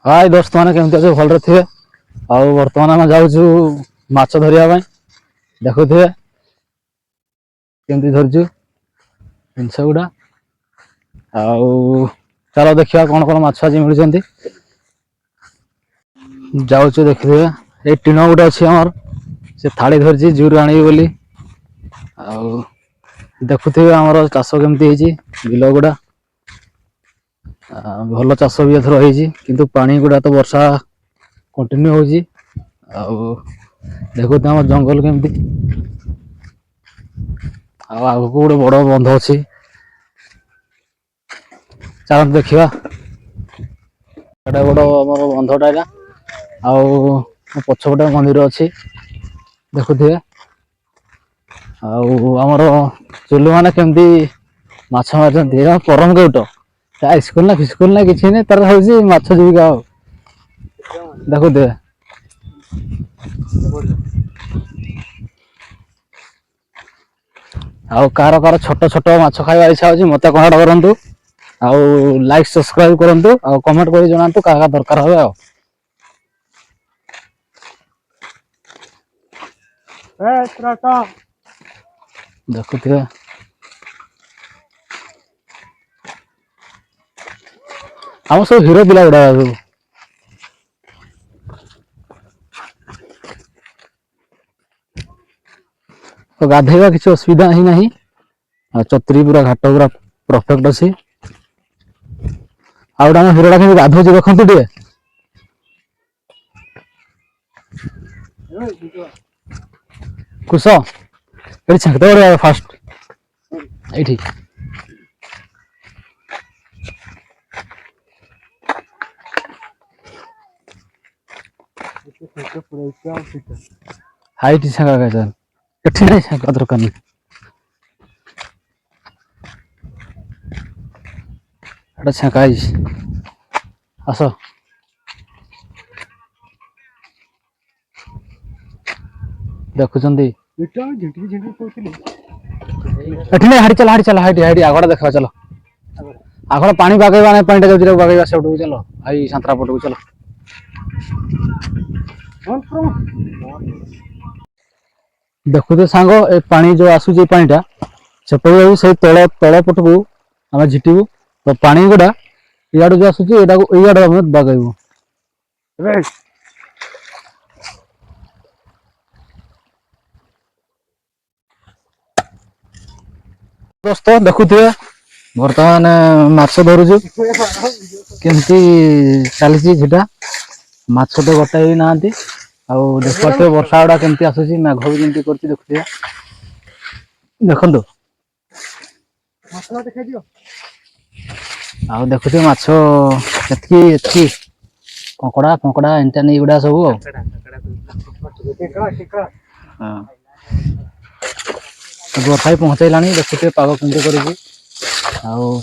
हाय दोस्त मैंने केमती अच्छे भल थे। आउ बर्तमान आम जाऊँ माछ धरिया देखुए केमती धरचु जिनस गुड़ा चलो देखा कौन कौन माछ आज मिलुं जाऊँ देखिए ये टीण गोटे अच्छी आमर से थाली धरची जूर आनी बोली देखुए आमर चाष केमती बिल गुड़ा भल चाष भी एथर हो पानी गुड़ा तो वर्षा कंटिन्यू हो देखो आम जंगल केमती आग को गोटे बड़ बंध अच्छी चल देखा गोटे आम बंधटा पछपटे मंदिर अच्छी देखुए आमर चुलु मैंने केमती माछ मार परम केउट स्कूल ना फिस्कुल ना किसी नहीं तार हूँ माछ जीविका देखुए कार कार छोट छोट माछ खाଇବା इच्छा होची मते कमेंट करंतु लाइक सब्सक्राइब करंतु कमेंट कर जणांतु का दरकार होवे देखुथिबे हम सब हीरो पिला गुडा तो गाधेवा किसी असुविधा ही नहीं चतरी पूरा घाट पूरा परफेक्ट अच्छी आम हिरोटा के गाधो देखते टे कुश ये छेकते बड़े फास्ट ये हाइट छेका कहते एठी नहीं छेका दरकार नहीं एटा छेका आस देखुं हाड़ी चल हाड़ी आगड़ा देखा चलो आगड़ा पानी बागेवा नहीं पानी जाऊँ बागेवा से चलो आई सांतरा पट को चलो देखुते सांग ए पानी जो आसुची पानीटा से तल तल पट को आम झिटू तो पानी गुड़ा इाड़ू जो आसुची इाड़ू आम बागेबू दोस्त देखुए बर्तमान माछ धरुचु केमती चली झीटा माछ तो गोटाए भी ना देखते वर्षा गुड़ा केमती आसूसी मेघ भी केमती कर देखुए देखुए माछ एतकी कंकड़ा कंकड़ा एंटा नहीं गुड़ा सब वर्षा पहुँचला देखुए पाग केमती कर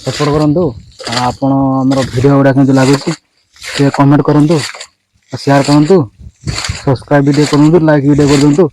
सपोर्ट करूँ आपण आम भिड गुड़ा केमती लगुच कमेंट करूँ शेयर करूँ सब्सक्राइब वीडियो करूँ लाइक वीडियो कर दिंतु।